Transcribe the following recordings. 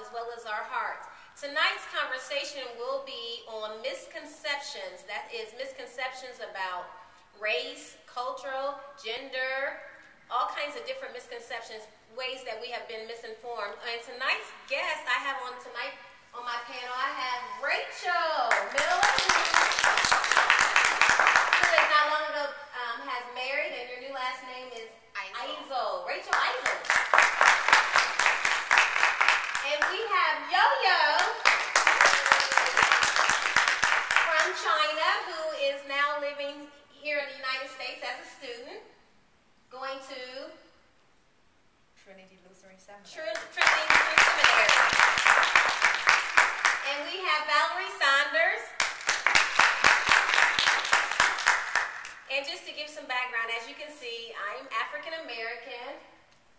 as well as our hearts. Tonight's conversation will be on misconceptions. That is misconceptions about race, cultural, gender, all kinds of different misconceptions, ways that we have been misinformed. And tonight's guest I have on tonight on my panel, I have Rachel Miller, who is not long ago has married, and your new last name is Eisel. Rachel Eisel. And we have Yo-Yo from China, who is now living here in the United States as a student, going to Trinity Lutheran Seminary. Trinity Lutheran Seminary. And we have Valerie Saunders. And just to give some background, as you can see, I'm African American.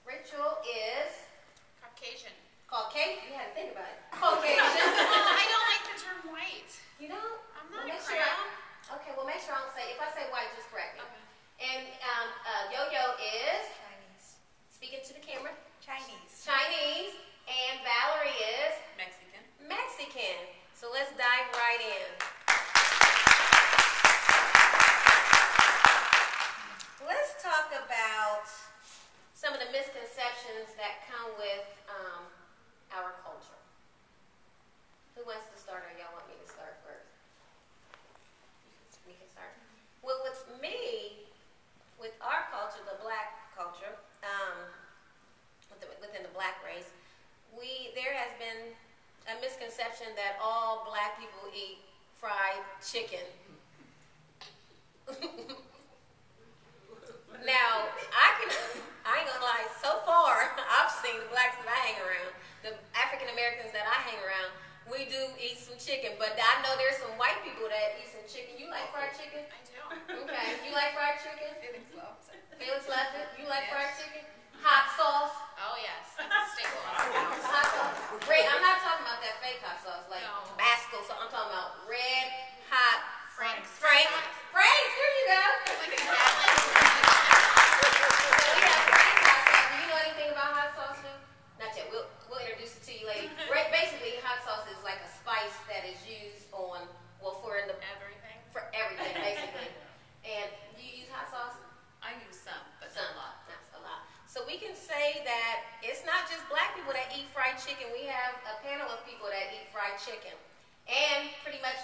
Rachel is Caucasian. Caucasian. You had to think about it. Caucasian. Well, I don't like the term white. You don't? I'm not Well, a make sure crown. okay, well, make sure I don't say, if I say white, just correct me. Okay. And Yo-Yo is, Chinese. speaking to the camera, Chinese. Chinese, and Valerie is Mexican. Mexican. So let's dive right in. Let's talk about some of the misconceptions that come with our culture. Who wants to start, or y'all want me to start first? We can start. Well, with me, with our culture, the black culture, within the black race, there has been a misconception that all black people eat fried chicken. Now, I ain't gonna lie, so far, I've seen the blacks that I hang around, the African Americans that I hang around, we do eat some chicken, but I know there's some white people that eat some chicken. You like fried chicken? I do. Okay, you like fried chicken? Felix loves it. Felix loves it. You like Yes. fried chicken? Hot sauce? Oh, yes. That's a staple in our house. Hot sauce. Red, I'm not talking about that fake hot sauce, like No. Basco, so I'm talking about red, hot, Frank's. Frank's, there you go. Like a gallon. So we have Frank's hot sauce. Do you know anything about hot sauce, too? Not yet. We'll introduce it to you later. Basically, hot sauce is like a spice that is used on, well, for everything, basically. And do you use hot sauce? I use some, but Some. not a lot. That's a lot. So we can say that it's not just black people that eat fried chicken. We have a panel of people that eat fried chicken. And pretty much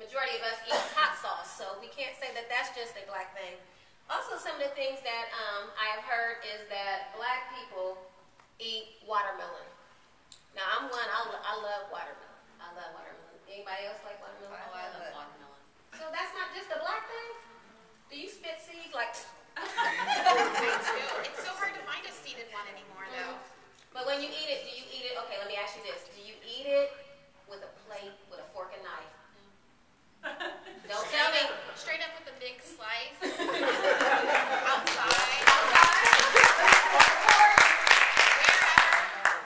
majority of us eat hot sauce. So we can't say that that's just a black thing. Also, some of the things that I have heard is that black people eat watermelon. Now, I'm one, I love watermelon. I love watermelon. Anybody else like watermelon? Oh, I love watermelon. So that's not just a black thing? Do you spit seeds like... I do. It's so hard to find a seeded one anymore, though. But when you eat it, do you eat it, okay, let me ask you this. Do you eat it with a plate, with a fork and knife? Don't tell me. Straight up with a big slice. Outside.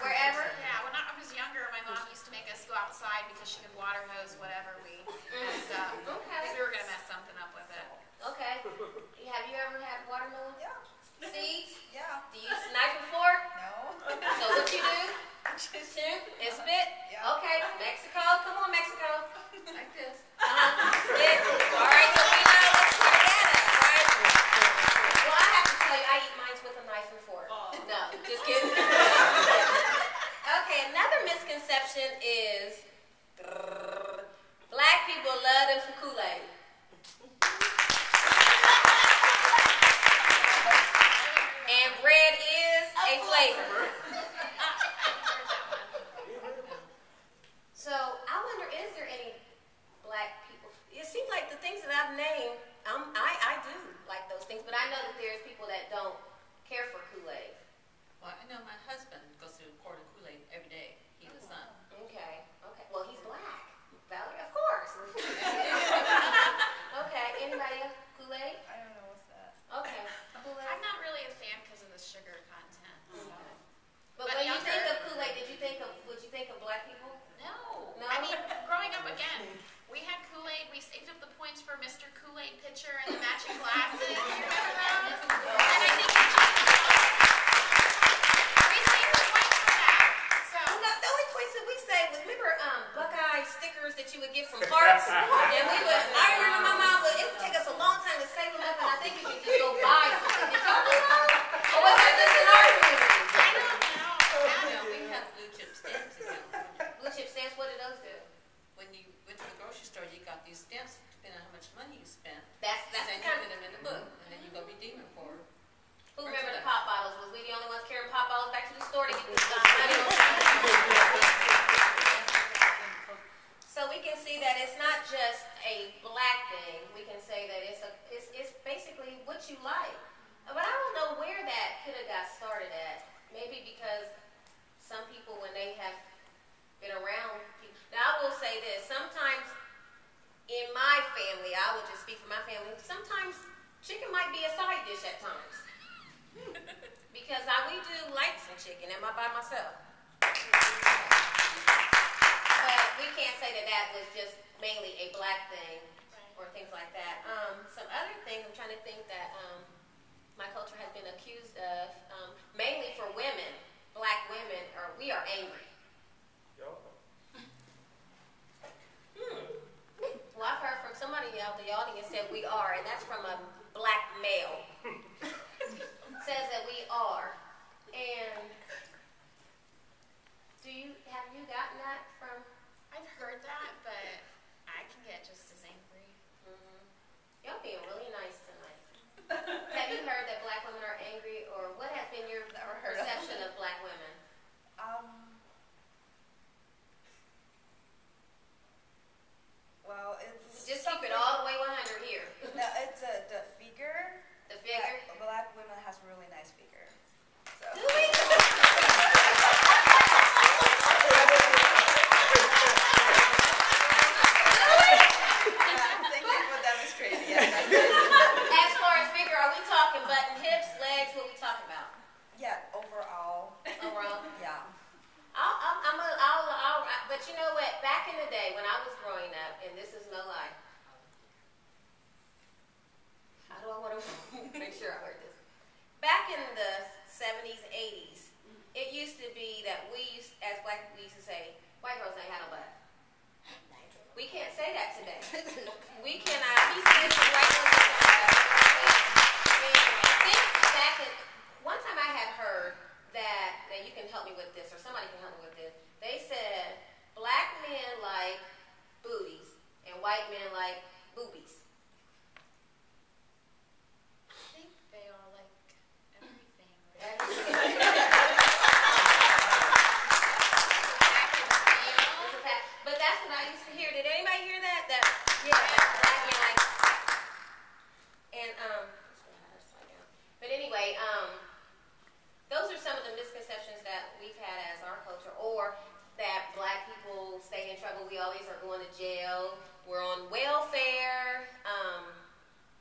Wherever? Yeah, when I was younger, my mom used to make us go outside because she could water hose whatever we messed up. Okay. Because we were going to mess something up with it. Okay. Have you ever had watermelon Yeah. seeds? Yeah. Do you use a knife and fork? No. So what you do? Shoot and spit? Yeah. Okay. Mexico. Come on, Mexico. Like this. Spit. All right, so we know what's together, right? Well, I have to tell you, I eat mine with a knife and fork. No, just kidding. Okay, another misconception is black people love them some Kool-Aid. And red is a flavor. So I wonder, is there any black people? It seems like the things that I've named, I do like those things, but I know that there's people that don't care for Kool-Aid. Well, I know my husband goes to a quart of Kool-Aid every day. He's a son. Okay. Well, he's black. Valerie, of course. Okay. Anybody else? Kool-Aid? I don't know what's that. Okay. Kool-Aid. I'm not really a fan because of the sugar content. So. buy stickers that you would get from Hearts, and we would. I remember my mom would. It would take us a long time to save them up, and I think you could just go buy something. Did y'all do that? Or was that just in our community? I don't know. We have blue chip stamps in California. Blue chip stamps. What did those do? When you went to the grocery store, you got these stamps depending on how much money you spent. That's And then the you kind put them in the book, and then you go redeem them for. Who remember the pop bottles? Was we the only ones carrying pop bottles back to the store to get this money? So we can see that it's not just a black thing. We can say that it's basically what you like. But I don't know where that could have got started at. Maybe because some people, when they have been around people. Now I will say this. Sometimes in my family, I will just speak for my family, sometimes chicken might be a side dish at times. Because we do like some chicken. Am I by myself? But we can't say that was just mainly a black thing or things like that. Some other things I'm trying to think that my culture has been accused of, mainly for women, black women, we are angry. Well, I've heard from somebody out the audience said we are, and that's from a black male. Says that we are. And have you gotten that from? I've heard that, but I can get just as angry. Y'all being really nice tonight. Have you heard that black women are angry, or what has been your perception of black women? Well, it's Just keep it all the way 100 here. No, it's the figure. The figure? Black women has really nice figure. So. Do we? Thank you for demonstrating. Yes, As far as figure, are we talking button hips, legs? What are we talking about? yeah, overall. Overall? Yeah. But you know what? Back in the day when I was growing up, and this is no lie. How do I want to make sure I heard this? Back in the 70s, 80s, it used to be that as black people, we used to say, white girls ain't had no butt. We can't say that today. We cannot. We say some white girls ain't had no butt. I think back in, one time I had heard that, now you can help me with this, or somebody can help me with this. They said black men like booties and white men like boobies. I think they all like everything. But that's what I used to hear. Did anybody hear that? Black men like. And but anyway, those are some of the misconceptions that we've had as our culture, or that black people stay in trouble. We always are going to jail. We're on welfare.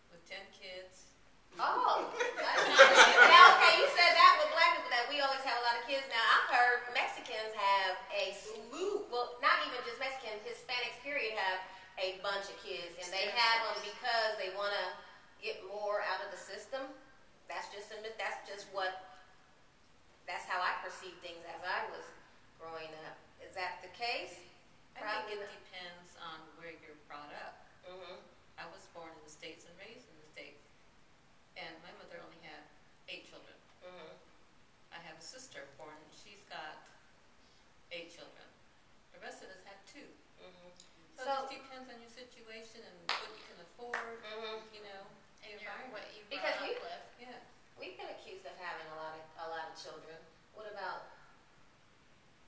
With 10 kids. Oh. Now, okay, you said that with black people, that we always have a lot of kids. Now, I've heard Mexicans have a slew, well, not even just Mexicans, Hispanics, period, have a bunch of kids. And they have them because they want to get more out of the system. That's just that's how I perceive things as I was growing up. Is that the case? I think it depends on where you're brought up. I was born in the States and raised in the States. And my mother only had 8 children. I have a sister born, and she's got 8 children. The rest of us had 2. So it just depends on your situation and what you can afford, you know, And environment. what you Because brought up with. Yeah. We've been accused of having a lot of children. What about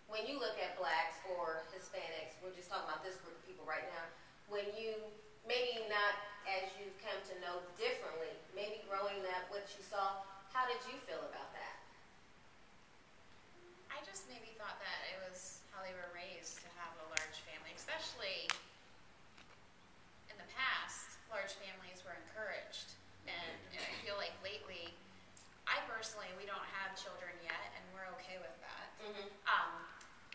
when you look at blacks or Hispanics? We're just talking about this group of people right now. When you, maybe not as you've come to know differently, maybe growing up, what you saw, how did you feel about that? I just maybe thought that it was how they were raised to have a large family, especially in the past, large families were encouraged. And I feel like lately, we don't have children yet, and we're okay with that.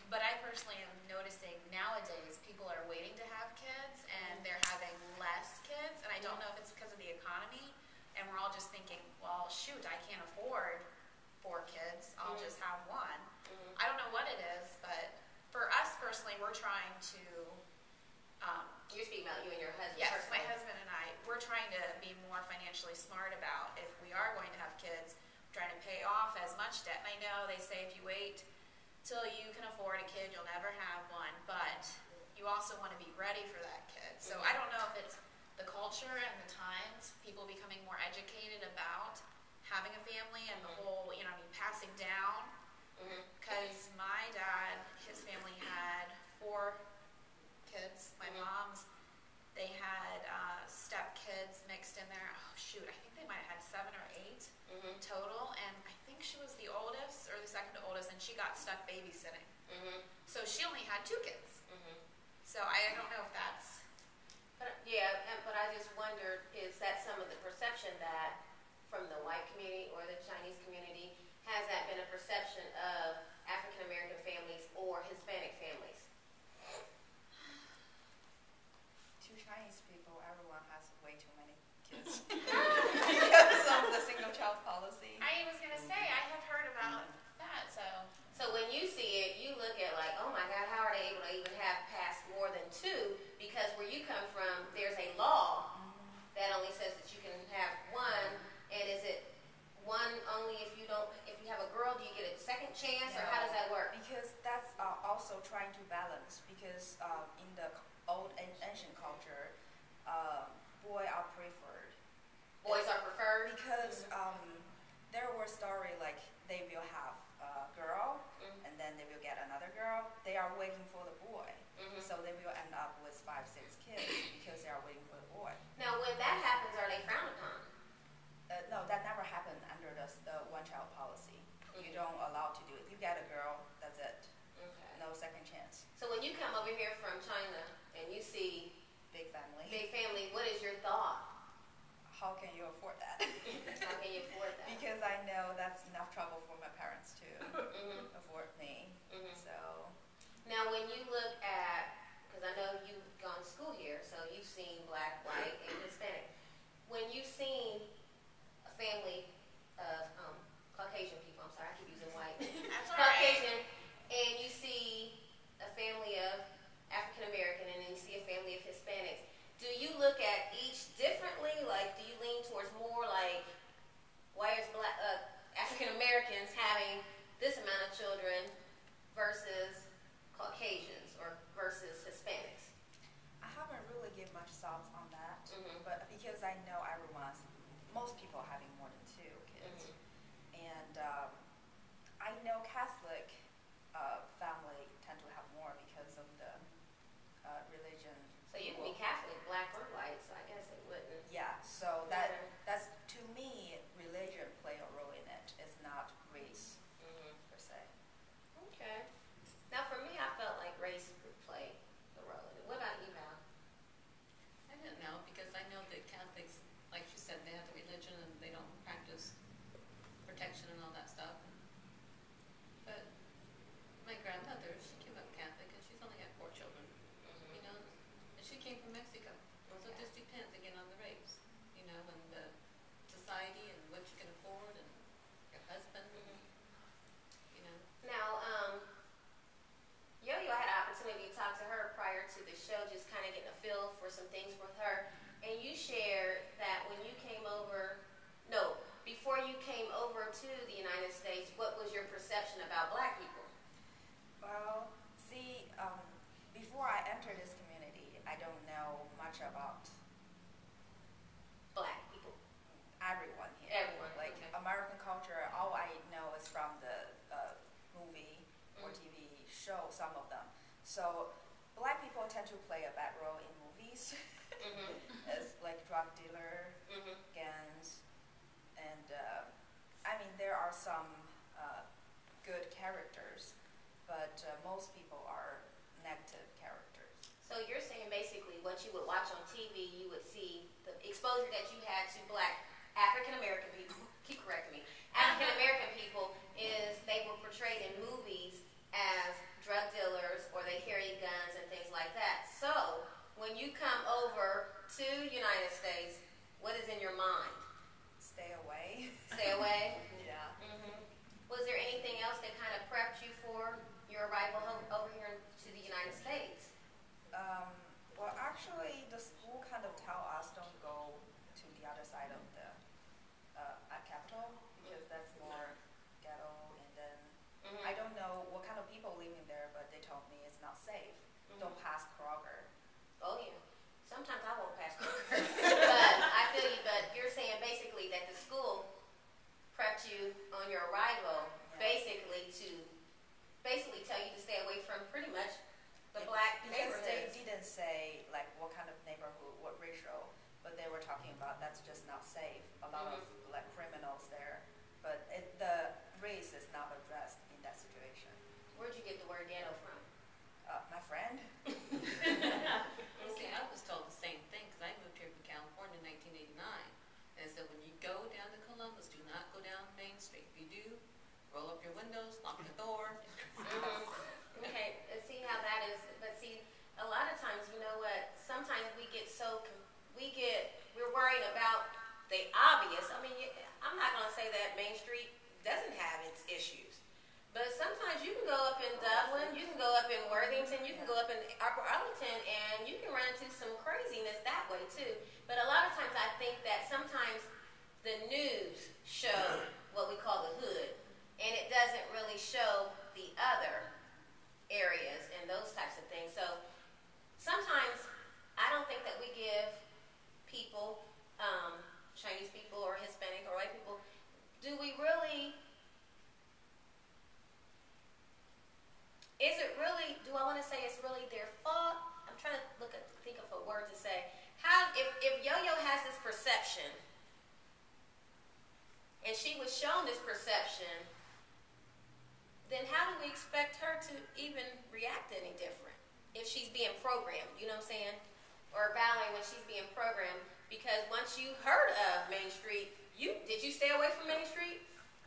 But I personally am noticing nowadays people are waiting to have kids, and they're having less kids. And I don't know if it's because of the economy, and we're all just thinking, well, shoot, I can't afford 4 kids. I'll just have 1. I don't know what it is, but for us personally, we're trying to You're speaking about you and your husband. Yes, my personally. husband and I, we're trying to be more financially smart about if we are going to have kids, trying to pay off as much debt. And I know they say if you wait till you can afford a kid, you'll never have one, but you also want to be ready for that kid. So I don't know if it's the culture and the times, people becoming more educated about having a family and the whole, passing down. Because my dad, his family had 4 kids. My mom's, they had step kids mixed in there. Oh shoot, I think they might have had 7 or 8 total, and I think she was the oldest or the second oldest, and she got stuck babysitting. So she only had 2 kids. So I don't know if that's. But I just wondered, is that some of the perception that from the white community or the Chinese community, has that been a perception of African American families or Hispanic families? To Chinese people, everyone has way too many kids because of the single child policy. I was gonna say I have heard about that. So when you see it, you look at like, oh my God, how are they able to even have past more than 2? Because where you come from, there's a law that only says that you can have 1. And is it 1 only if you have a girl? Do you get a second chance, or how does that work? Because that's also trying to balance. Because in the old and ancient culture, boys are preferred. Boys are preferred? Because there were stories like they will have a girl and then they will get another girl. They are waiting for the boy. So they will end up with 5, 6 kids because they are waiting for the boy. Now, when that happens, are they frowned upon? No, that never happened under the one-child policy. You don't allow to do it. You get a girl, that's it. Okay. No second chance. So when you come over here from China and you see Big family. big family, what is your thought? How can you afford that? How can you afford that? Because I know that's enough trouble for my parents to afford me. So Now, when you look at, because I know you've gone to school here, so you've seen black, white, and Hispanic. When you've seen a family of Caucasian people, I'm sorry, I keep using white. That's all right. Caucasian, and you see a family of African American, and then you see a family of Hispanics. Do you look at each differently? Like, do you lean towards more like, why is African Americans having this amount of children versus Caucasians or versus Hispanics? I haven't really given much thoughts on that, but because I know most people are having more than 2 kids, and I know Catholic family tend to have more because of the religion. So you can be Catholic, black or white, so I guess it wouldn't. Yeah, so that's to me, religion play a role in it. It's not race per se. Okay. Now for me, I felt like race would play a role in it. What about you, Val? I didn't know, because I know that Catholics, like you said, they have the religion and they don't practice protection and all that stuff. But my grandmother, she came up Catholic and she's only had 4 children, and she came from Mexico. So it just depends again on the race, and the society and what you can afford and your husband, Now, Yo-Yo, I had an opportunity to talk to her prior to the show, just kind of getting a feel for some things with her. And you shared that when you came over, before you came over to the United States, what was your perception about black people? Well, see, before I entered this community, I don't know much about Black people. everyone here. Everyone, Like okay. American culture, all I know is from the movie or TV show, some of them. So black people tend to play a bad role in movies as like drug dealer, gangs, and I mean there are some good characters, but most people are negative characters. So you're saying basically what you would watch on TV, you would see the exposure that you had to black African American people, keep correcting me, African American people is they were portrayed in movies as drug dealers or they carry guns and things like that. So when you come over to United States, what is in your mind? Stay away. Stay away? Yeah. Was there anything else that kind of prepped you for your arrival over here to the United States? Well, not safe. Don't pass Kroger. Oh yeah. Sometimes I won't pass Kroger. But I feel you. But you're saying basically that the school prepped you on your arrival, basically tell you to stay away from pretty much the black Because they neighborhoods. didn't say like what kind of neighborhood, what racial, but they were talking about that's just not safe. A lot of like criminals there, but the race is not addressed in that situation. Where'd you get the word ghetto from? My friend. See, I was told the same thing because I moved here from California in 1989. And so when you go down to Columbus, do not go down Main Street. If you do, roll up your windows, lock the door. Okay, and see how that is. But see, a lot of times, you know what? Sometimes we're worried about the obvious. I mean, I'm not going to say that Main Street doesn't have its issues. But sometimes you can go up in Dublin, you can go up in Worthington, you can go up in Upper Arlington, and you can run into some craziness that way too. But a lot of times I think that sometimes the news show what we call the hood, and it doesn't really show the other areas and those types of things. So sometimes I don't think that we give people, Chinese people or Hispanic or white people, do we really... Is it really, do I want to say it's really their fault? I'm trying to think of a word to say. If Yo-Yo has this perception, and she was shown this perception, then how do we expect her to even react any different if she's being programmed, you know what I'm saying? Or Valerie when she's being programmed, because once you heard of Main Street, did you stay away from Main Street?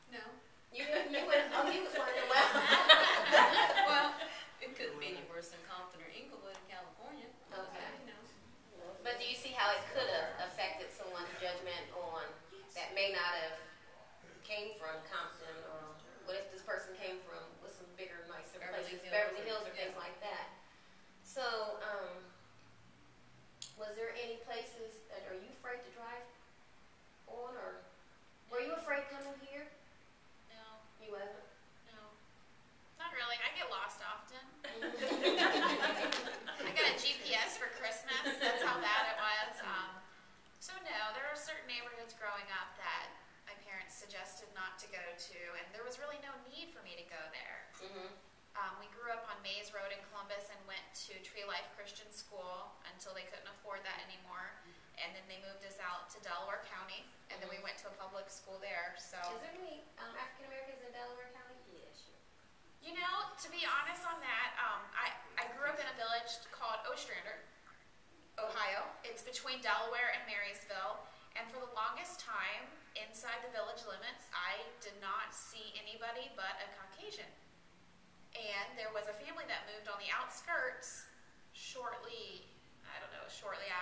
No. You went, oh, you was wondering, well. Well, it couldn't be any worse than Compton or Inglewood in California. Okay. You know. But do you see how it could have affected someone's judgment on that may not have came from Compton, or what if this person came from with some bigger, nicer places, Beverly Hills or things like that? So, was there any places that are you afraid to drive on, or were you afraid coming here? No, You wasn't. no, not really. I get lost often. I got a GPS for Christmas. That's how bad it was. So no, there are certain neighborhoods growing up that my parents suggested not to go to, and there was really no need for me to go there. We grew up on Mays Road in Columbus and went to Tree Life Christian School until they couldn't afford that anymore, and then they moved us out to Delaware County, and then we went to a public school there. So, Is there any African Americans in Delaware County? Yeah, sure. you know, to be honest on that, I grew up in a village called Ostrander, Ohio. It's between Delaware and Marysville, and for the longest time, inside the village limits, I did not see anybody but a Caucasian. And there was a family that moved on the outskirts shortly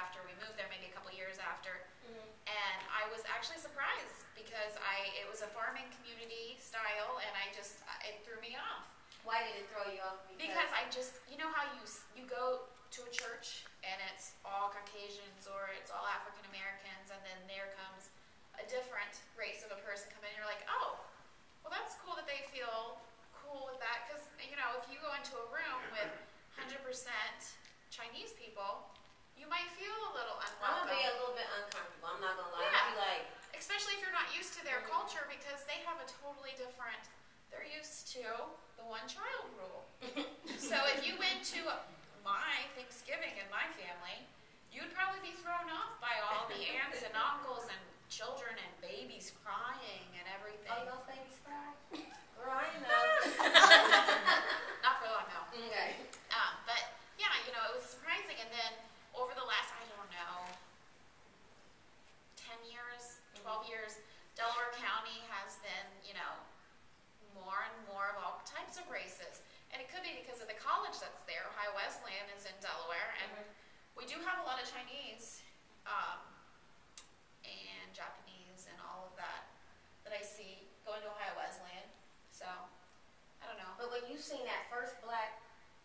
after we moved there, maybe a couple years after. And I was actually surprised because it was a farming community style, and it threw me off. Why did it throw you off? Because you know how you go to a church and it's all Caucasians or it's all African Americans, and then there comes a different race of a person come in, and you're like, oh, well, that's cool that they feel cool with that, because if you go into a room with 100% Chinese people, you might feel a little unwelcome. I'm gonna be a little bit uncomfortable. I'm not gonna lie. Yeah. I'll be like, especially if you're not used to their culture, because they have a totally different. They're used to the one-child rule. So if you went to my Thanksgiving in my family, you'd probably be thrown off by all the aunts and uncles and children and babies crying and everything. oh, those babies cry? Girl, I know. Not for long, no. Okay. But yeah, it was surprising. And then over the last, 10 years, 12 years, Delaware County has been, more and more of all types of races. And it could be because of the college that's there. Ohio Wesleyan is in Delaware, and we do have a lot of Chinese and Japanese and all of that I see going to Ohio Wesleyan. So, I don't know. But when you seen that first black,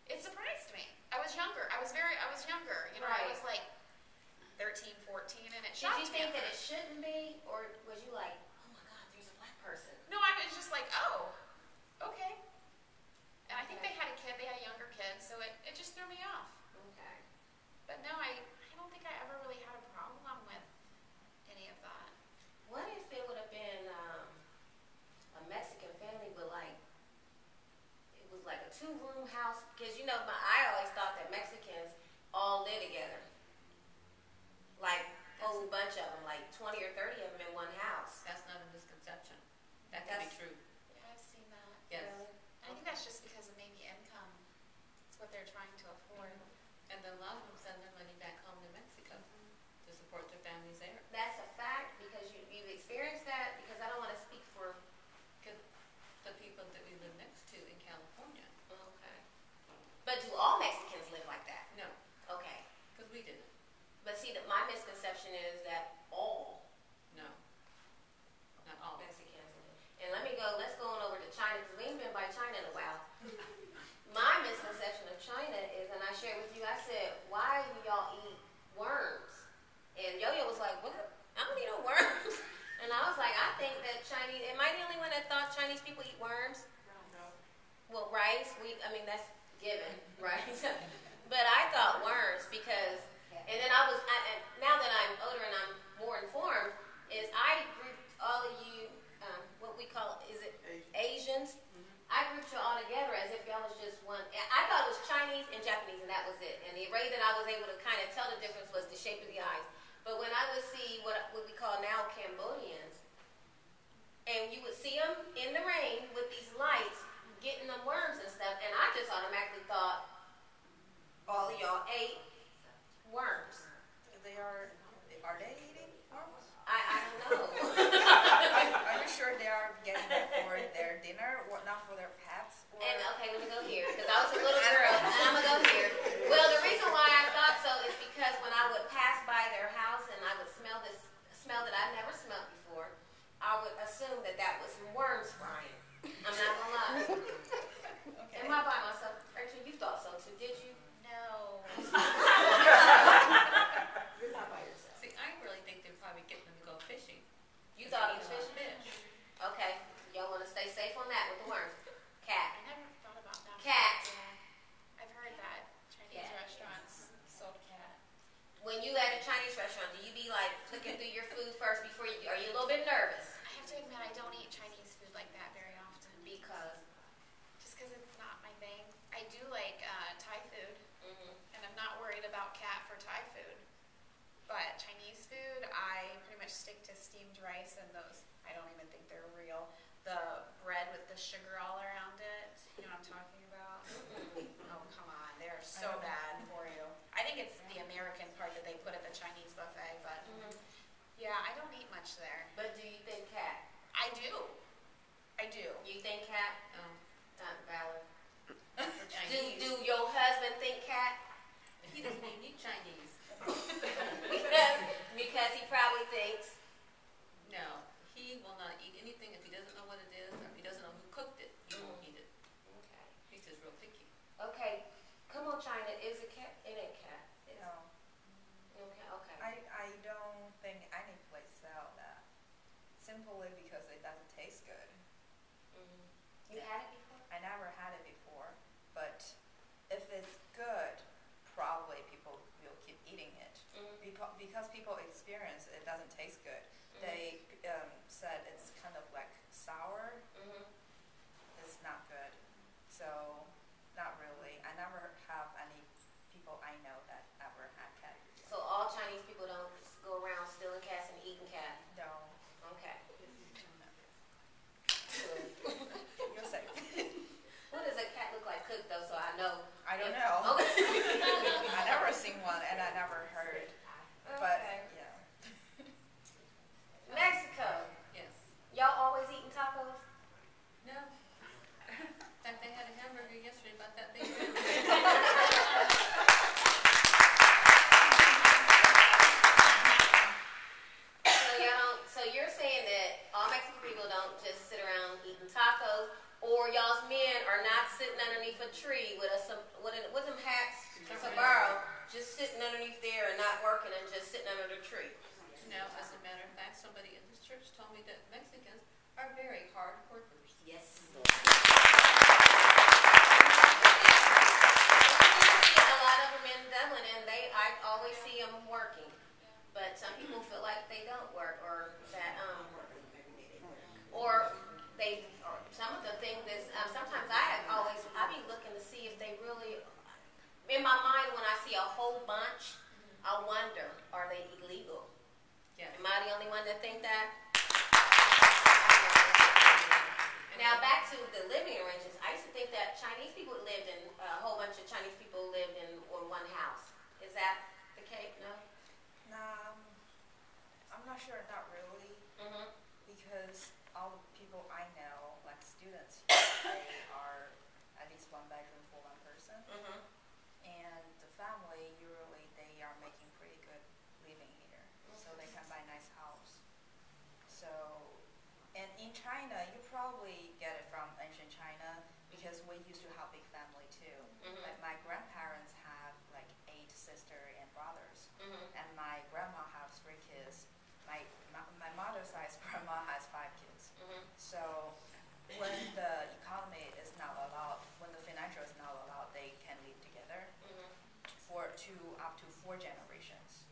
It surprised me. I was younger. I was younger. Right. I was like 13, 14, and it did shocked you me. think at that it first. shouldn't be, or was you like, oh my God, there's a black person? No, I was just like, oh, okay. And I think they had a kid. They had a younger kid, so it two-room house, because I always thought that Mexicans all live together. Like a whole bunch of them, like 20 or 30 of them in one house. That's not a misconception. That could be true. Yeah, I've seen that. Yes. Really? I think that's just because of maybe income. It's what they're trying to afford. And then a lot of them send their money back home to Mexico to support their families there. That's a fact, because you've experienced that, because I don't want to speak for... Because the people that we live next to in California. Okay. But do all Mexicans live like that? No, Okay. because we didn't. But see, my misconception is that all No, not all. Mexicans live. And let's go on over to China, because we ain't been by China in a while. My misconception of China is, and I shared with you, I said, why do y'all eat worms? And Yo-Yo was like, what? I don't eat no worms. And I was like, I think that am I the only one that thought Chinese people eat worms? No. Well, rice, that's given, right? But I thought worms because, and then now that I'm older and I'm more informed, is I grouped all of you, what we call, is it Asians? I grouped you all together as if y'all was just one. I thought it was Chinese and Japanese, and that was it. And the way that I was able to kind of tell the difference was the shape of the eyes. But when I would see what we call now Cambodians, and you would see them in the rain with these lights, getting them worms and stuff, and I just automatically thought all of y'all ate worms. Are they eating worms? I don't know. Are you sure they are getting it for their dinner, or not for their pets? Or? And okay, let me go here, because I was a little girl, and I'm gonna go here. Well, the reason why I thought so is because when I would pass by their house and I would smell this smell that I'd never smelled before, I would assume that was some worms frying. I'm not gonna lie. Okay. Am I by myself? Rachel, you thought so too, did you? No. You're not by yourself. See, I really think they're probably getting them to go fishing. You thought it was Eat a lot fish? of fish. Okay, y'all want to stay safe on that with the worms. Cat. I never thought about that. Cat. Yeah. I've heard that Chinese Yeah. restaurants sold cat. When you at a Chinese restaurant, do you be like flicking through your food first before you? Are you a little bit nervous? I have to admit, I don't eat Chinese food like that very often. Because. Just because it's not my thing. I do like Thai food, Mm-hmm. and I'm not worried about cat for Thai food. But Chinese food, I pretty much stick to steamed rice and those. I don't even think they're real. The bread with the sugar all around it. You know what I'm talking about? Oh, come on. They're so bad for you. I think it's the American part that they put at the Chinese buffet, but yeah, I don't eat much there. But do you think cat? I do. I do. You think cat? No, Not valid. for Chinese. Do your husband think cat? He doesn't even eat Chinese. because he probably thinks. No, he will not eat anything if he doesn't know what it is or if he doesn't know who cooked it. He won't eat it. Okay. He's just real picky. Okay. Come on, China. Is it cat? It ain't cat. No, Okay. Okay. I don't think any place sell that. Simply because it doesn't taste good. You had it before? I never had it before, but if it's good, probably people will keep eating it. Because people experience it doesn't taste good. They said it's kind of like sour. It's not good. So, not really. I never have any people I know that ever had cat. So all Chinese people don't go around stealing cats and eating cat. No. Okay. You're safe. What does a cat look like cooked though? So I know. I don't know. Okay. I never seen one and I never heard. But, Okay. yeah. Mexico. Yes. Y'all always eating tacos? No. In fact, they had a hamburger yesterday about that big. So you're saying that all Mexican people don't just sit around eating tacos, or y'all's men are not sitting underneath a tree with with them hats, sombrero, just sitting underneath there and not working and just sitting under the tree. Now, as a matter of fact, somebody in this church told me that Mexicans are very hard workers. Yes. A lot of them in Dublin, and I always see them working. But some people feel like they don't work, or that, or some of the things that, sometimes I be looking to see a whole bunch, I wonder, are they illegal? Yes. Am I the only one that think that? Now back to the living arrangements. I used to think that Chinese people lived in a whole bunch of Chinese people lived in one house. Is that the case? No. Nah, I'm not sure. Not really, because all the people I know, like students, they are at least one bedroom for one person, and the family usually they are making pretty good living here, so they can buy nice house. So, and in China, you probably get it from ancient China because we used to have big family too. Like my grandparents have like 8 sisters and brothers, and my grandma has 3 kids. My mother's side grandma has 5 kids. So when the economy is not allowed, when the financial is not allowed, they can live together for up to 4 generations.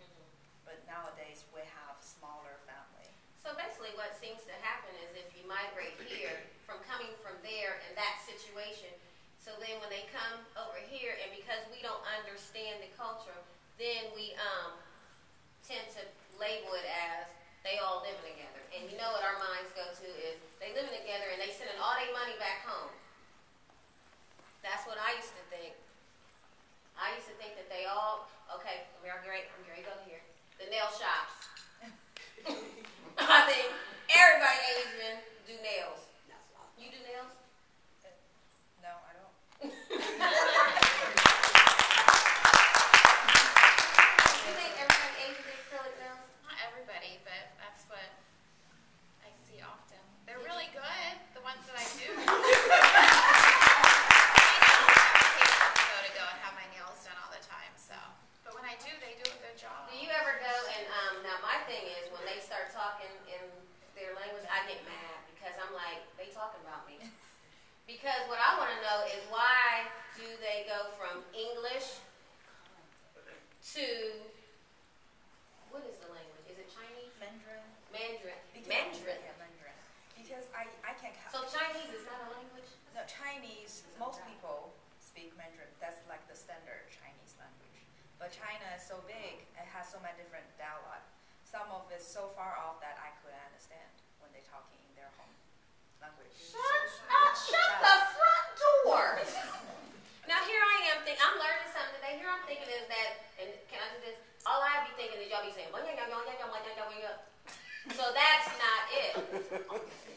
But nowadays we have smaller family. So basically what seems to happen is if you migrate here from coming from there in that situation, so then when they come over here and because we don't understand the culture, then we tend to label it as they all living together. And you know what our minds go to is they living together and they sending all their money back home. That's what I used to think. I used to think that they all, okay, I'm going to go here. The nail shops. I think everybody Asian do nails. You do nails? No, I don't. You think everybody Asian do acrylic nails? Not everybody, but that's what I see often. They're really good, the ones that I do. I go and have my nails done all the time, so. But when I do, they do a good job. Do you ever go and, now my thing is when they start talking in their language, I get mad because I'm like, they talking about me. Because what I want to know is why do they go from English to, what is the language? Is it Chinese? Mandarin. Mandarin. Mandarin. Yeah, Mandarin. Because I can't. So Chinese is not a language? No, Chinese. Most people speak Mandarin. That's like the standard Chinese language. But China is so big; it has so many different dialects. Some of it's so far off that I couldn't understand when they're talking in their home language. Shut the front door. Now here I am thinking, I'm learning something today. Here I'm thinking is that, and can I do this? All I be thinking is y'all be saying, so that's not it.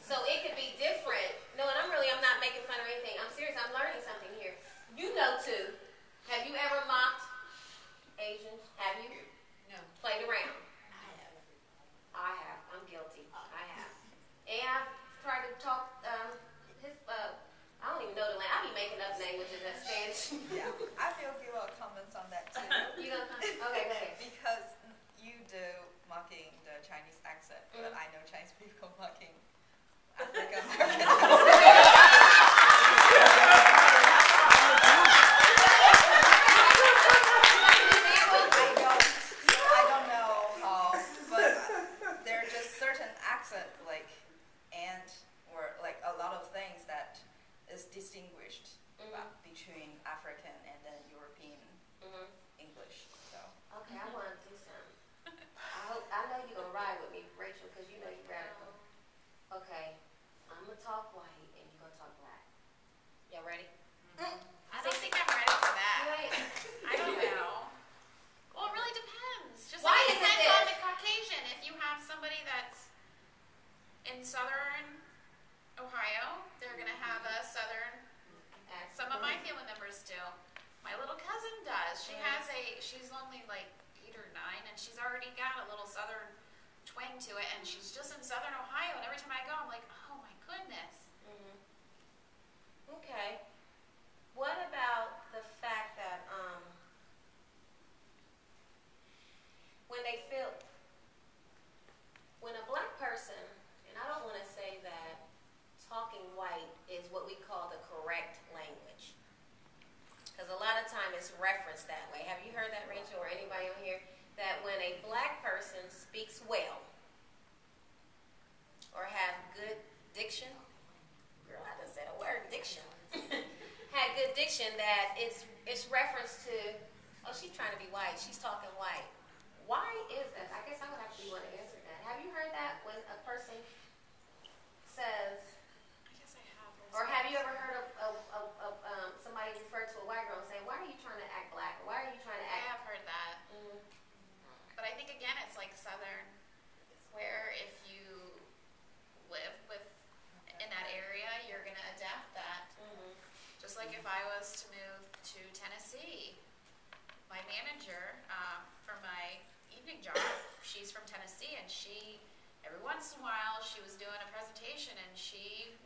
So it could be different. No, and I'm not making fun or anything. I'm serious. I'm learning something here. You know too. Have you ever mocked Asians? Have you? No. Played around? I have. I'm guilty. I have. And I've tried to talk I don't even know the language. I be making up languages as Spanish. Yeah, I feel give a comments on that too. You gonna come? Okay, go ahead. Because you do mocking the Chinese accent, but I know Chinese people mocking African American. I don't know how, but there are just certain accent or a lot of things that is distinguished between African and then European English. So. Okay, I want to do something. I know you're gonna ride with me, Rachel, because you know you're radical. Okay, I'm gonna talk white and you're gonna talk black. Y'all ready? I don't think I'm ready for that. You ain't. I don't know. Well, it really depends. Just Why like it is it depends on this? the Caucasian. If you have somebody that's in southern Ohio, they're gonna have a southern. Some of my family members do. My little cousin does. She's only like 8 or 9, and she's already got a little southern twang to it, and she's just in southern Ohio. And every time I go, I'm like, oh my goodness. Okay. What about the fact that when a black person, and I don't want to say that talking white is what we call the correct language, because a lot of time it's referenced that way. Have you heard that, Rachel, or anybody on here? That when a black person speaks well or have good diction, girl, I just said a word, diction. Had good diction, that it's reference to Oh, she's trying to be white. She's talking white. Why is that? I guess I would have to be one to answer that. Have you heard that when a person says, I guess I have. or have you ever heard of somebody refer to a white girl and say, why are you trying to act black? Or why are you trying to I act... have heard that. But I think, again, it's like Southern, where if you live in that area, you're going to adapt that. Just like if I was to move to Tennessee, my manager for my evening job, she's from Tennessee, and every once in a while, she was doing a presentation, and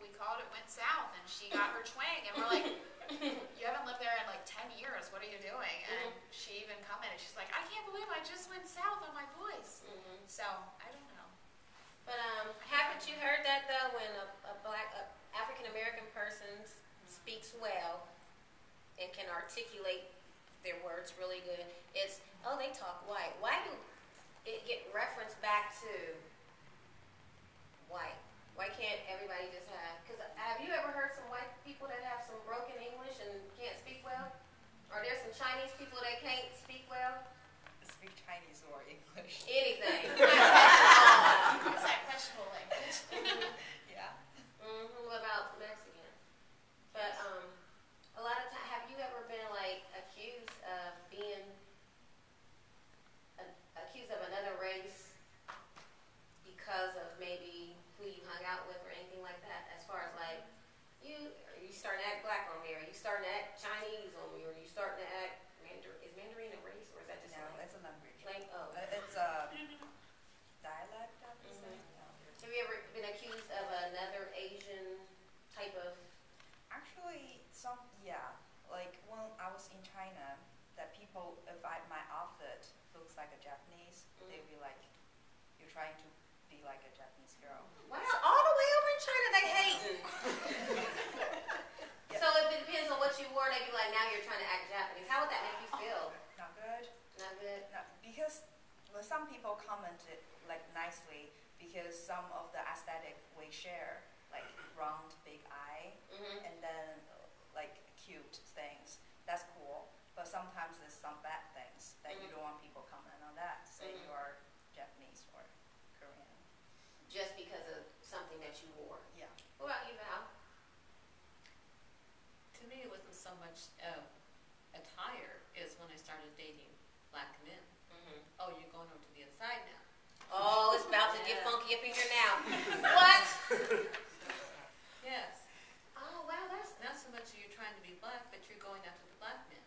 we called it went south, and she got her twang, and we're like, you haven't lived there in like 10 years, what are you doing? And she even commented, she's like, I can't believe I just went south on my voice. So, I don't know. But haven't you heard that though, when a African American person speaks well and can articulate their words really good, it's, oh, they talk white. Why do it get referenced back to white? Why can't everybody just have, because have you ever heard some white people that have some broken English and can't speak well? Are there some Chinese people that can't speak well? Speak Chinese or English. Anything. It's that questionable language. Yeah. What about Mexican? But a lot of times, have you ever been like accused of being accused of another race because of maybe who you hung out with or anything like that? As far as like, are you starting to act black on me? Are you starting to act Chinese on me? Or are you starting to act Mandarin? Is Mandarin a race or is that just No, like, it's a language. oh. It's a dialect, I would say. Have you ever been accused of another Asian type of? Actually, yeah. Like when I was in China, that people, if my outfit looks like a Japanese, they'd be like, you're trying to be like a Japanese girl. Wow, all the way over in China, they hating. Yep. So it depends on what you wore. They'd be like, now you're trying to act Japanese. How would that make you feel? Not good. Not good. No, because some people commented like nicely because some of the aesthetic we share, like round, big eye, and then like cute things. That's cool. But sometimes there's some bad things that you don't want people comment on that. Say you are Japanese or Korean. Just because of something that you wore. Yeah. What about you, Val? To me, it wasn't so much attire is when I started dating black men. Oh, you're going over to the other side now. Oh, it's about to get funky up in here now. What? Yes. Oh, wow, that's... Not so much you're trying to be black, but you're going after the black men.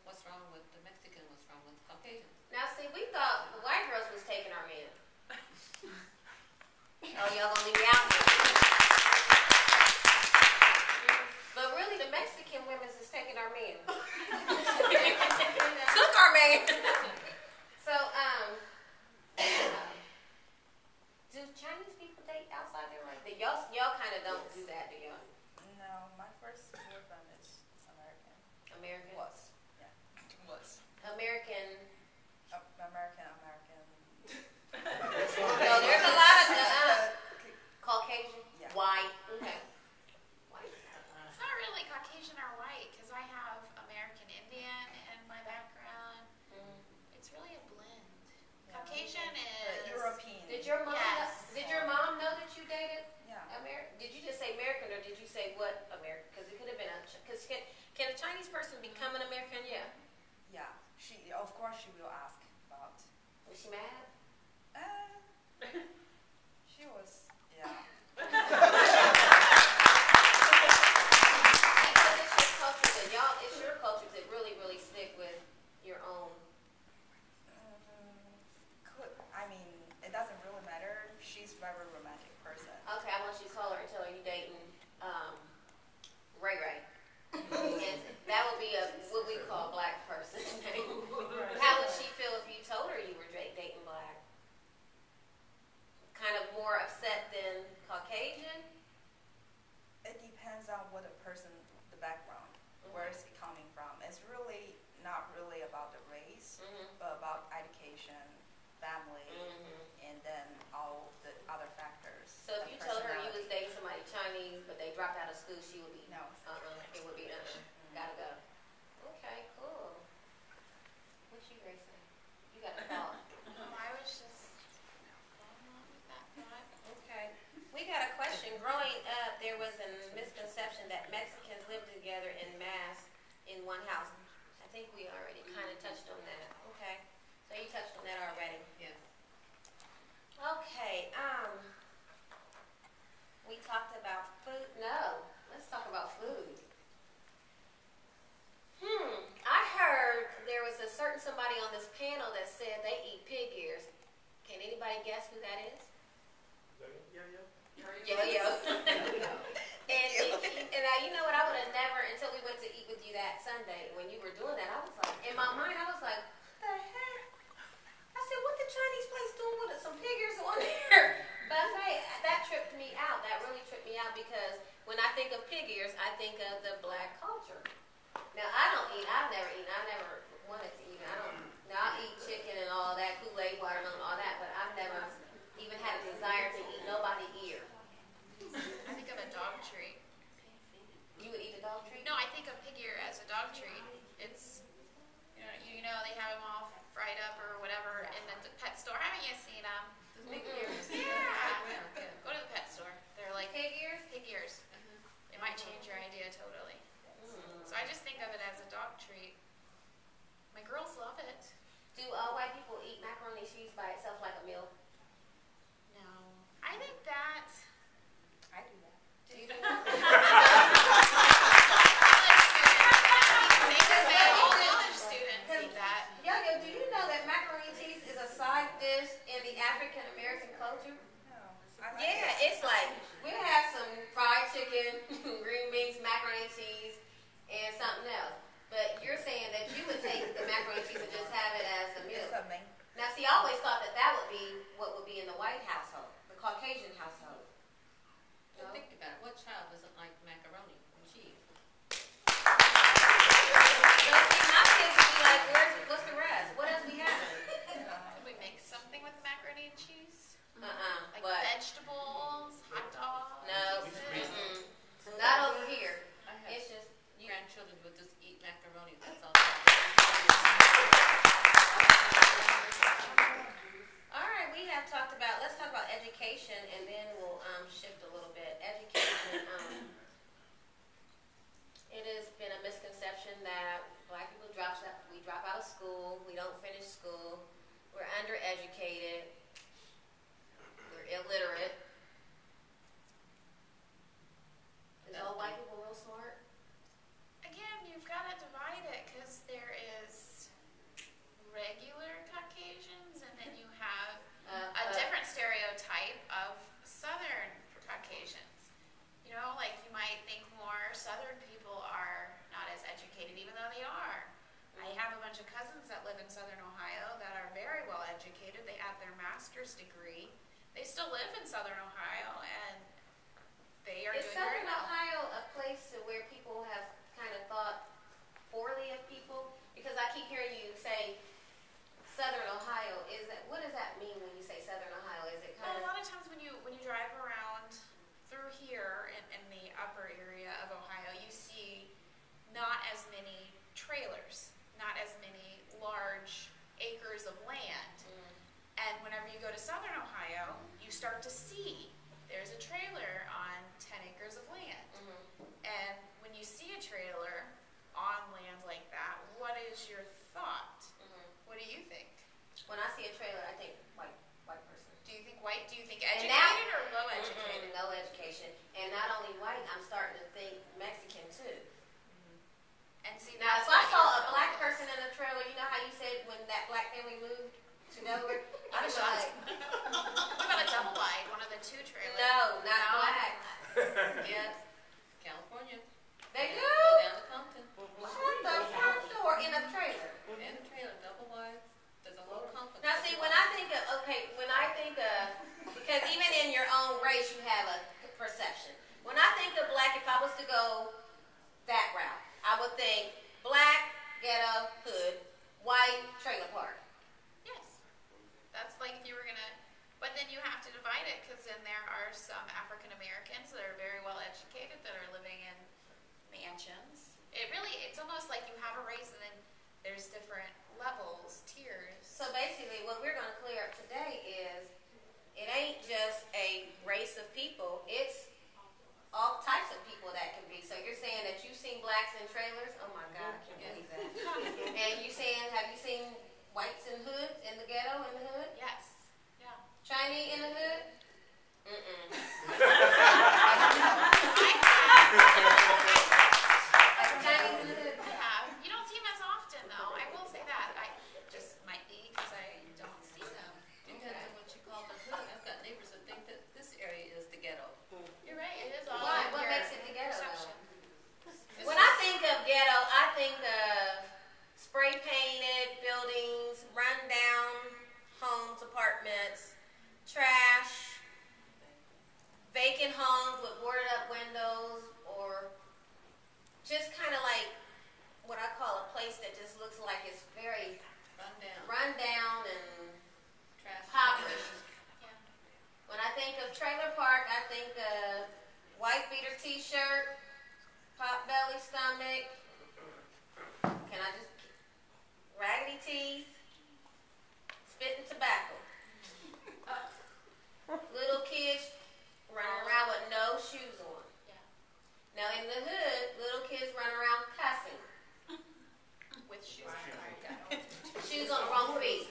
What's wrong with the Mexican? What's wrong with the Caucasian? Now, see, we thought the white girls was taking our men. Oh, y'all gonna leave me out here. But really, the Mexican women is taking our men. Took our man. So, do Chinese people date outside their race? Y'all kind of don't do that, do y'all? No, my first boyfriend is American. American? Was. Yeah. Was. American. American. No, there's a lot of Caucasian, Yeah. white. Okay. White. It's not really Caucasian or white, because I have American Indian in my background. It's really a blend. Yeah. Caucasian is... European. Did your mom? Yes. Did your mom know that you dated Yeah. American? Did you just say American, or did you say what American? Because it could have been a. Because can a Chinese person become an American? Yeah. Yeah. Of course, she will ask about. Was she mad? She was. Yeah. Because it's your culture that really, really stick with your own. I mean, it doesn't really matter. She's a very romantic person. Okay, I want you to call her and tell her you dating Ray Ray. And that would be what we call black person name. How would she feel if you told her you were dating black? Kind of more upset than Caucasian? It depends on what the person, the background, where is it coming from. It's really not really about the race, but about education, family, and then all the other factors. So if you told her you was dating somebody Chinese, but they dropped out of school, she would be No. It would be gotta go. Okay, cool. heard somebody on this panel that said they eat pig ears. Can anybody guess who that is? Yo-yo. And you know what? I would have never, until we went to eat with you that Sunday, when you were doing that, I was like, in my mind, I was like, what the heck? I said, what the Chinese place doing with some pig ears on there? Buffet. That tripped me out. That really tripped me out because when I think of pig ears, I think of the black culture. Now, I've never eaten, I've never wanted to eat. I'll eat chicken and all that, Kool-Aid, watermelon, all that, but I've never even had a desire to eat nobody ear. I think of a dog treat. You would eat a dog treat? No, I think of pig ear as a dog treat. It's, you know, they have them all fried up or whatever in the pet store. Haven't you seen them? Big ears. Yeah. Go to the pet store. They're like Pig ears? Pig ears. It might change your idea totally. So I just think of it as a dog treat. My girls love it. Do white people eat macaroni and cheese by itself like a meal? No. I think that. I do that. Do you do that? College students eat that. Yo-yo, do you know that macaroni and cheese is a side dish in the African American culture? No. I like Yeah, it. it's like we have some fried chicken, green beans, macaroni and cheese, and something else. But you're saying that you would take the macaroni and cheese and just have it as a meal. It's a main. Now, see, I always thought that would be what would be in the white household, the Caucasian household. Well, think about it. What child doesn't like macaroni and cheese? But see, my kids would be like, what's the rest? What else we have? Could we make something with macaroni and cheese? Like But vegetables, hot dogs? no, sauces? not over here. I have It's just grandchildren would just eat macaroni. That's all. All right. We have talked about. Let's talk about education, and then we'll shift a little bit. Education. It has been a misconception that black people we drop out of school, we don't finish school, we're undereducated, we're illiterate. Is all white people real smart? Again, you've got to divide it because there is regular Caucasians and then you have a different stereotype of Southern Caucasians. You know, like you might think more Southern people are not as educated, even though they are. I have a bunch of cousins that live in Southern Ohio that are very well educated. They have their master's degree. They still live in Southern Ohio and they are Is doing very Southern well. Ohio a place to where people have kind of thought poorly of people? Because I keep hearing you say Southern Ohio. What does that mean when you say Southern Ohio? Is it Well, kind a lot of times when you drive around through here in the upper area of Ohio, you see not as many trailers, not as many large acres of land. And whenever you go to Southern Ohio, you start to see there's a trailer on 10 acres of land. And when you see a trailer on land like that, what is your thought? What do you think? when I see a trailer, I think white person. Do you think white? Do you think And educated or low educated? No education, and not only white, I'm starting to think Mexican too. And see, Now, that's if I what saw you a black focus. person in a trailer, you know how you said when that black family moved to Delaware, I'd be shocked. like, What about a double wide, one of the two trailers? no, not No? black. Yes, California. They Go do. down to Compton. Shut the front door in a trailer. And a trailer, double wide. There's a little Compton. Now, see, when I think of, because even in your own race, you have a perception. When I think of black, if I was to go that route, I would think black, ghetto, hood, white, trailer park. Yes. That's like if you were going to, but then you have to divide it because then there are some African Americans that are very well educated that are living in mansions. It's almost like you have a race and then there's different levels, tiers. So basically, what we're going to clear up today is it ain't just a race of people, it's all types of people that can be. So you're saying that you've seen blacks in trailers? Oh my God, I can't believe that. And have you seen whites in hoods, in the ghetto, in the hood? Yes. Yeah. Chinese in the hood? Chinese in the hood? I have. You don't see them as often though. I will say that. looks like it's very Rundown. run down and Trash. impoverished. Yeah. When I think of trailer park, I think of white beater t-shirt, pot belly stomach, can I just, raggedy teeth, spitting tobacco. Little kids running around with no shoes on. Yeah. Now in the hood, little kids run around cussing. With shoes on. Shoes on the wrong feet.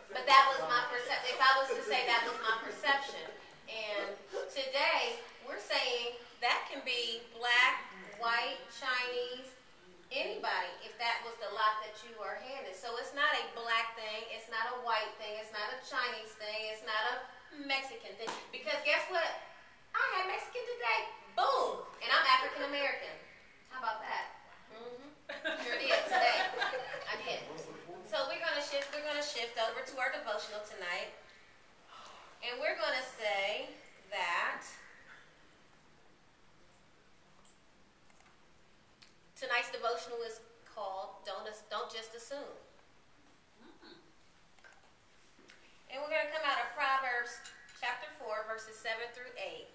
But that was my perception. If I was to say that was my perception. And today, we're saying that can be black, white, Chinese, anybody, if that was the lot that you are handed. So it's not a black thing, it's not a white thing, it's not a Chinese thing, it's not a Mexican thing. Because guess what? I had Mexican today. Boom! And I'm African American. How about that? Sure did today. I did. So we're gonna shift over to our devotional tonight. And we're gonna say that tonight's devotional is called Don't Just Assume. And we're going to come out of Proverbs chapter 4, verses 7 through 8.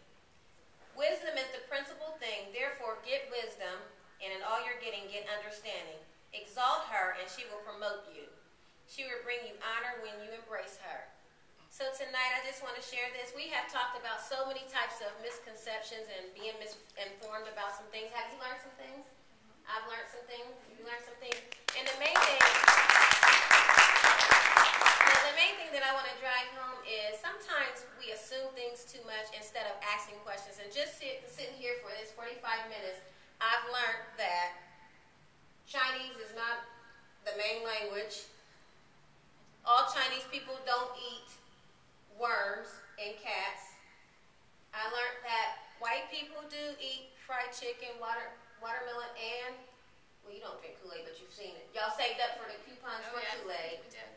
Wisdom is the principal thing, therefore get wisdom, and in all you're getting, get understanding. Exalt her, and she will promote you. She will bring you honor when you embrace her. So tonight, I just want to share this. We have talked about so many types of misconceptions and being misinformed about some things. Have you learned some things? I've learned some things. You learned some things. And the main thing that I want to drive home is sometimes we assume things too much instead of asking questions. And just sitting here for this 45 minutes, I've learned that Chinese is not the main language. All Chinese people don't eat worms and cats. I learned that white people do eat fried chicken, watermelon, and, well, you don't drink Kool-Aid, but you've seen it. Y'all saved up for the coupons for Yes, Kool-Aid. we did.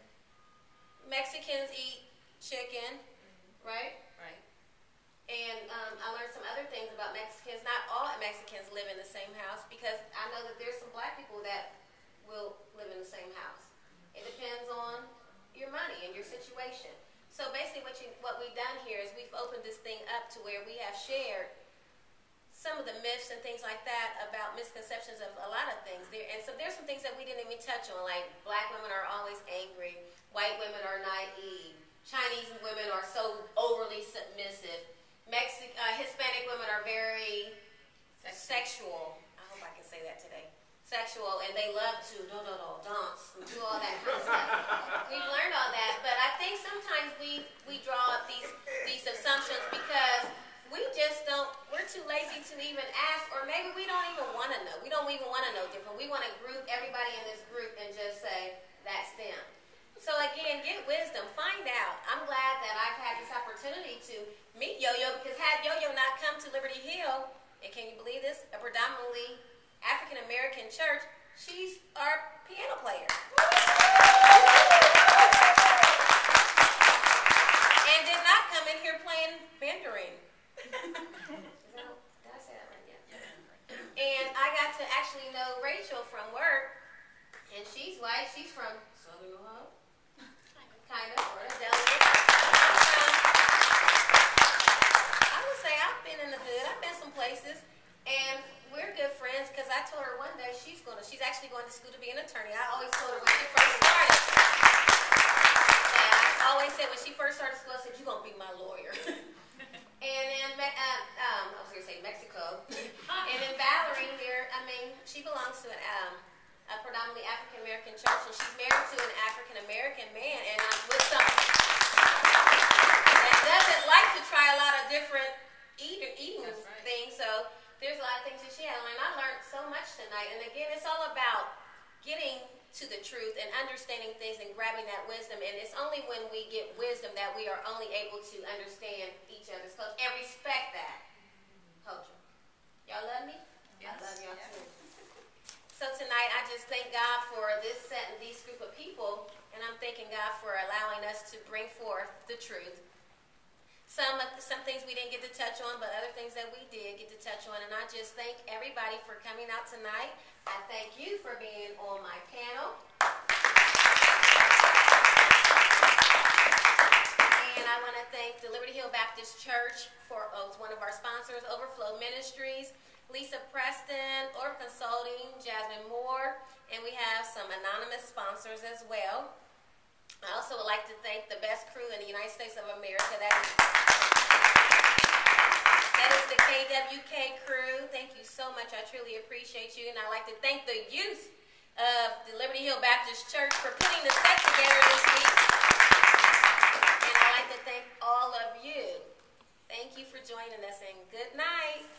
Mexicans eat chicken, right? Right. And I learned some other things about Mexicans. Not all Mexicans live in the same house, because I know that there's some black people that will live in the same house. It depends on your money and your situation. So basically what we've done here is we've opened this thing up to where we have shared some of the myths and things like that about misconceptions of a lot of things. And so there's some things that we didn't even touch on, like black women are always angry, white women are naive, Chinese women are so overly submissive, Hispanic women are very sexual. I hope I can say that today. Sexual, and they love to dance and do all that kind of stuff. We've learned all that, but I think sometimes we draw up these assumptions because we're too lazy to even ask, or maybe we don't even want to know. We don't even want to know different. We want to group everybody in this group and just say, that's them. So again, get wisdom. Find out. I'm glad that I've had this opportunity to meet Yo-Yo, because had Yo-Yo not come to Liberty Hill, and can you believe this, a predominantly African-American church, she's our piano player. And did not come in here playing Mandarin. Did I say that right? Yeah. And I got to actually know Rachel from work, and she's white. She's from Southern Ohio, kind of, or a delegate. I would say I've been in the hood. I've been some places, and we're good friends because I told her one day she's actually going to school to be an attorney. I always told her when she first started. Yeah, I always said when she first started school, I said, you're going to be my lawyer. And then, I was going to say Mexico. And then Valerie here, she belongs to a predominantly African-American church, and she's married to an African-American man, and I'm with someone that doesn't like to try a lot of different eating things, so there's a lot of things that she had to learn. I learned so much tonight, and again, it's all about getting to the truth and understanding things and grabbing that wisdom, and it's only when we get wisdom that we are only able to understand each other's culture and respect that culture. Y'all love me? Yes. I love y'all too. So tonight, I just thank God for this set and these group of people, and I'm thanking God for allowing us to bring forth the truth. Some things we didn't get to touch on, but other things that we did get to touch on. And I just thank everybody for coming out tonight. I thank you for being on my panel. And I want to thank the Liberty Hill Baptist Church for one of our sponsors, Overflow Ministries, Lisa Preston, Orb Consulting, Jasmine Moore, and we have some anonymous sponsors as well. I also would like to thank the best crew in the United States of America. That is the KWK crew. Thank you so much. I truly appreciate you. And I'd like to thank the youth of the Liberty Hill Baptist Church for putting the set together this week. And I'd like to thank all of you. Thank you for joining us, and good night.